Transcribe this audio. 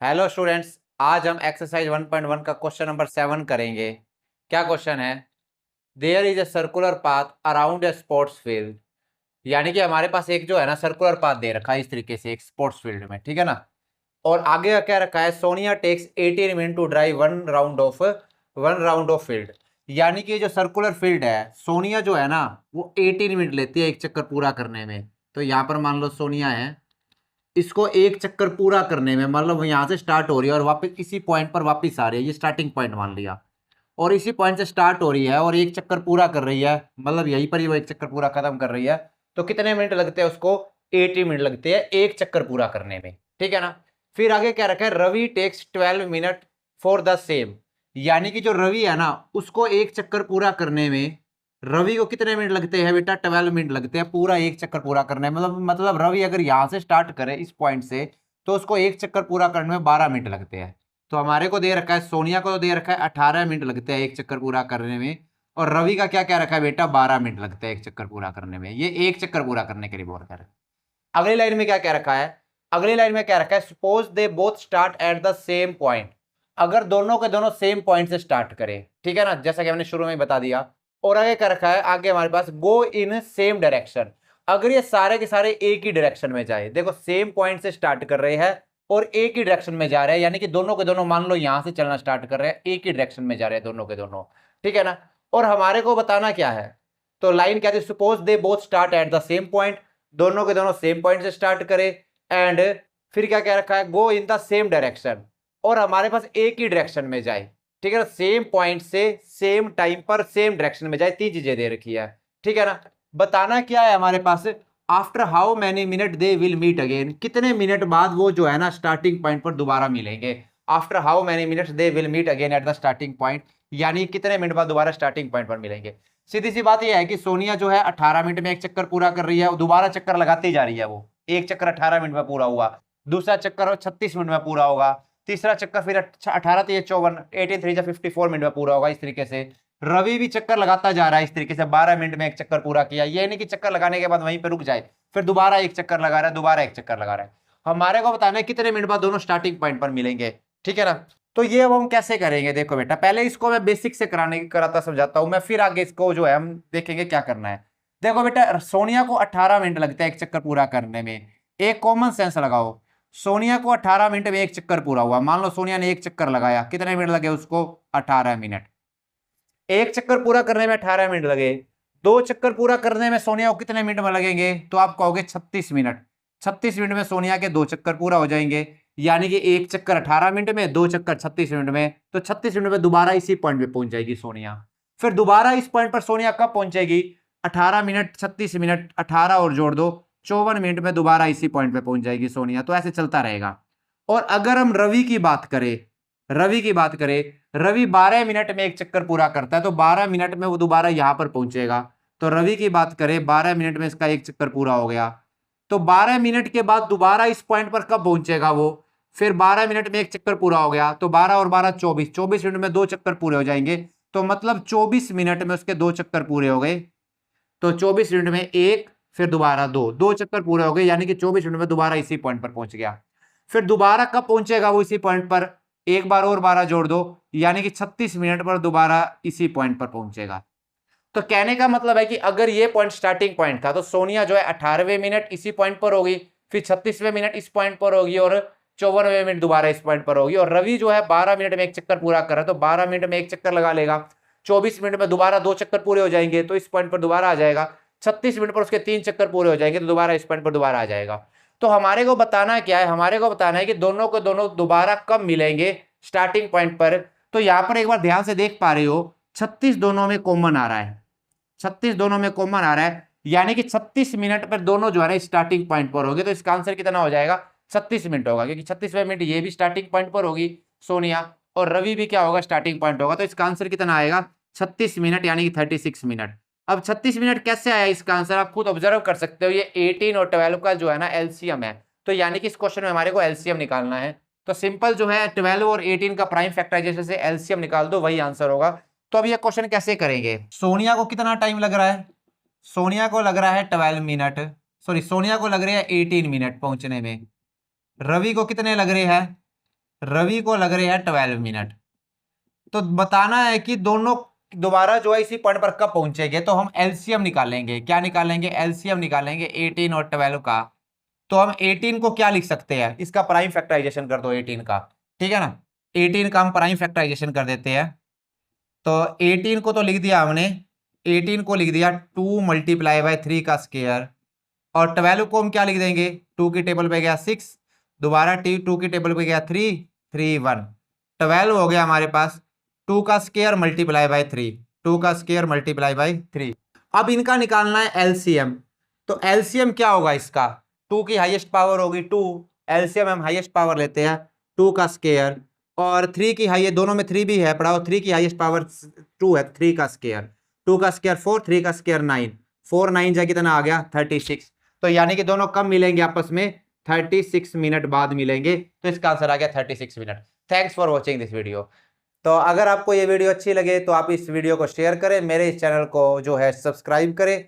Hello students, आज हम exercise 1.1 का क्वेश्चन नंबर 7 करेंगे। क्या क्वेश्चन है? There is a circular path around a sports field. यानी कि हमारे पास एक जो है ना सर्कुलर पाथ दे रखा है इस तरीके से एक स्पोर्ट्स फील्ड में, ठीक है ना। और आगे का क्या रखा है? Sonia takes 18 minute to drive one round of field. यानी कि जो सर्कुलर फील्ड है, सोनिया जो है ना वो 18 मिनट लेती है एक चक्कर पूरा करने में। तो यहाँ पर मान लो सोनिया है, इसको एक चक्कर पूरा करने में, मतलब यहां से स्टार्ट हो रही है और वापस इसी पॉइंट पर वापस आ रही है, ये स्टार्टिंग पॉइंट मान लिया। और इसी पॉइंट से स्टार्ट हो रही है और एक चक्कर पूरा कर रही है, मतलब यहीं पर ही वो एक चक्कर पूरा खत्म कर रही है। तो कितने मिनट लगते हैं उसको? 80 मिनट लगते हैं एक चक्कर पूरा करने में, ठीक है ना। फिर आगे क्या रखा है? Ravi takes 12 minute for the same. यानी कि जो रवि है ना उसको एक चक्कर पूरा करने में रवि को कितने मिनट लगते हैं बेटा? 12 मिनट लगते हैं पूरा एक चक्कर पूरा करने में। मतलब रवि अगर यहां से स्टार्ट करे इस पॉइंट से तो उसको एक चक्कर पूरा करने में 12 मिनट लगते हैं। तो हमारे को दे रखा है, सोनिया को तो दे रखा है 18 मिनट लगते हैं एक चक्कर पूरा करने में। और रवि का क्या क्या रखा है बेटा? 12 मिनट लगते हैं एक चक्कर पूरा करने में। ये एक चक्कर पूरा करने के लिए बोल कर। अगली लाइन में क्या क्या रखा है? अगली लाइन में क्या रखा है? Suppose they both start at the same point. अगर दोनों के दोनों सेम पॉइंट से स्टार्ट करें, ठीक है ना, जैसा कि हमने शुरू में ही बता दिया। और आगे क्या रखा है? आगे हमारे पास गो इन सेम डायरेक्शन। अगर ये सारे के सारे एक ही डायरेक्शन में जाए, देखो सेम पॉइंट से स्टार्ट कर रहे हैं और एक ही डायरेक्शन में जा रहे हैं, यानी कि दोनों के दोनों मान लो यहां से चलना स्टार्ट कर रहे हैं, एक ही डायरेक्शन में जा रहे हैं दोनों के दोनों, ठीक है ना। और हमारे को बताना क्या है? तो लाइन क्या थी? Suppose they both start at the same point. दोनों के दोनों सेम पॉइंट से स्टार्ट करें एंड फिर क्या क्या रखा है? गो इन द सेम डायरेक्शन। और हमारे पास एक ही डायरेक्शन में जाए, ठीक है ना, सेम पॉइंट से सेम टाइम पर सेम डायरेक्शन में जाए। तीन चीजें दे रखी है, ठीक है ना। बताना क्या है हमारे पास? After how many minute they will meet again. कितने मिनट बाद वो जो है ना स्टार्टिंग पॉइंट पर दोबारा मिलेंगे। After how many minutes they will meet again at the starting point. यानी कितने मिनट बाद दोबारा स्टार्टिंग पॉइंट पर मिलेंगे। सीधी सी बात यह है कि सोनिया जो है 18 मिनट में एक चक्कर पूरा कर रही है, दोबारा चक्कर लगाती जा रही है। वो एक चक्कर 18 मिनट में पूरा हुआ, दूसरा चक्कर 36 मिनट में पूरा होगा, तीसरा चक्कर फिर 18 3 54, 18 3 54 मिनट में पूरा होगा। इस तरीके से रवि भी चक्कर लगाता जा रहा है, इस तरीके से 12 मिनट में एक चक्कर पूरा किया। ये नहीं कि चक्कर लगाने के बाद वहीं पे रुक जाए, फिर दोबारा एक चक्कर लगा रहा है, दोबारा एक चक्कर लगा रहा है। हमारे को बताना है कितने मिनट बाद दोनों स्टार्टिंग पॉइंट पर मिलेंगे, ठीक है ना। तो ये अब हम कैसे करेंगे? देखो बेटा, पहले इसको मैं बेसिक से कराता समझाता हूं मैं, फिर आगे इसको जो है हम देखेंगे क्या करना है। देखो बेटा, सोनिया को 18 मिनट लगते हैं एक चक्कर पूरा करने में। एक कॉमन सेंस लगाओ। सोनिया को 18 मिनट में एक चक्कर पूरा हुआ, मान लो सोनिया ने एक चक्कर लगाया, कितने मिनट लगे उसको? 18 मिनट। एक चक्कर पूरा करने में 18 मिनट लगे, दो चक्कर पूरा करने में सोनिया को कितने मिनट में लगेंगे? तो आप कहोगे 36 मिनट। 36 मिनट में सोनिया के दो चक्कर पूरा हो जाएंगे। यानी कि एक चक्कर 18 मिनट में, दो चक्कर 36 मिनट में, तो 36 मिनट में दोबारा इसी पॉइंट पे पहुंच जाएगी सोनिया। फिर दोबारा इस पॉइंट पर सोनिया कब पहुंचेगी? 18 मिनट 36 मिनट 18 और जोड़ दो, 54 मिनट में दोबारा इसी पॉइंट पे पहुंच जाएगी सोनिया। तो ऐसे चलता रहेगा। और अगर हम रवि की बात करें, रवि 12 मिनट में एक चक्कर पूरा करता है, तो 12 मिनट में वो दोबारा यहां पर पहुंचेगा। तो रवि की बात करें, 12 मिनट में इसका एक चक्कर पूरा हो गया, तो 12 मिनट के बाद दोबारा इस पॉइंट पर कब पहुंचेगा वो? फिर 12 मिनट में एक चक्कर पूरा हो गया, तो 12 और 12 24, 24 मिनट में दो चक्कर पूरे हो जाएंगे। तो मतलब 24 मिनट में उसके दो चक्कर पूरे हो गए। तो 24 मिनट में एक, फिर दोबारा दो, दो चक्कर पूरे हो गए, यानी कि 24 मिनट में दोबारा इसी पॉइंट पर पहुंच गया। फिर दोबारा कब पहुंचेगा वो इसी पॉइंट पर? एक बार और 12 जोड़ दो, यानी कि 36 मिनट पर दोबारा इसी पॉइंट पर पहुंचेगा। तो कहने का मतलब है कि अगर ये पॉइंट स्टार्टिंग पॉइंट था, तो सोनिया जो है 18वें मिनट इसी पॉइंट पर होगी, फिर 36वें मिनट इस पॉइंट पर होगी, और 54वें मिनट दोबारा इस पॉइंट पर होगी। और रवि जो है 12 मिनट में एक चक्कर पूरा कर रहा है, तो 12 मिनट में एक चक्कर लगा लेगा, 24 मिनट में दोबारा दो चक्कर पूरे हो जाएंगे, तो इस पॉइंट पर दोबारा आ जाएगा। 36 मिनट पर उसके तीन चक्कर पूरे हो जाएंगे, तो दोबारा इस पॉइंट पर दोबारा आ जाएगा। तो हमारे को बताना क्या है? हमारे को बताना है कि दोनों को दोनों दोबारा कब मिलेंगे स्टार्टिंग पॉइंट पर। तो यहां पर एक बार ध्यान से देख पा रहे हो, 36 दोनों में कॉमन आ रहा है, 36 दोनों में कॉमन आ रहा है, यानी कि 36 मिनट पर दोनों जो है ना स्टार्टिंग पॉइंट पर होंगे। तो इसका आंसर कितना हो जाएगा? 36 मिनट होगा, क्योंकि 36वें मिनट ये भी स्टार्टिंग पॉइंट पर होगी सोनिया, और रवि भी क्या होगा? स्टार्टिंग पॉइंट होगा। तो इसका आंसर कितना आएगा? 36 मिनट, यानी कि 36 मिनट। अब 36 मिनट कैसे आया इसका आंसर, आप खुद ऑब्जर्व कर सकते हो। ये 18 और 12 का जो है ना एलसीएम है, तो यानी कि इस क्वेश्चन में हमारे को एलसीएम निकालना है। तो सिंपल जो है 12 और 18 का प्राइम फैक्टराइजेशन से एलसीएम निकाल दो, वही आंसर होगा। तो अब ये क्वेश्चन कैसे करेंगे? सोनिया को कितना टाइम लग रहा है? सोनिया को लग रहा है 12 मिनट, सॉरी सोनिया को लग रहे हैं 18 मिनट पहुंचने में। रवि को कितने लग रहे हैं? रवि को लग रहे हैं 12 मिनट। तो बताना है कि दोनों दोबारा जो है इसी पॉइंट पर कब पहुंचेंगे। तो हम एलसीएम निकालेंगे। क्या निकालेंगे? एलसीएम निकालेंगे 18 और 12 का। तो हम 18 को क्या लिख सकते हैं? इसका प्राइम फैक्टराइजेशन कर दो 18 का, ठीक है ना। 18 का हम प्राइम फैक्टराइजेशन कर देते हैं। तो 18 को तो लिख दिया हमने, 18 को लिख दिया 2 मल्टीप्लाई बाय 3 का स्क्वायर। और 12 को हम क्या लिख देंगे? 2 की टेबल पे गया 6, दोबारा 2 की टेबल पे गया 3, 3 1, 12 हो गया हमारे पास 2 का स्क्वायर मल्टीप्लाई बाय 3, 2 का स्क्वायर मल्टीप्लाई बाय 3। अब इनका निकालना है एलसीएम। तो एलसीएम क्या होगा इसका? 2 की हाईएस्ट पावर होगी 2, एलसीएम हम हाईएस्ट पावर लेते हैं 2 का स्क्वायर, और 3 की हाईएस्ट, दोनों में 3 भी है, पढ़ाओ। 3 की हाईएस्ट पावर 2 है, 3 का स्क्वायर, 2 का स्क्वायर 4, 3 का स्क्वायर 9, 4 9 जा कितना आ गया 36। तो यानी कि दोनों कब मिलेंगे आपस में? 36 मिनट बाद मिलेंगे। तो इसका आंसर आ गया 36 minute. Thanks for watching this video. तो अगर आपको ये वीडियो अच्छी लगे तो आप इस वीडियो को शेयर करें, मेरे इस चैनल को जो है सब्सक्राइब करें।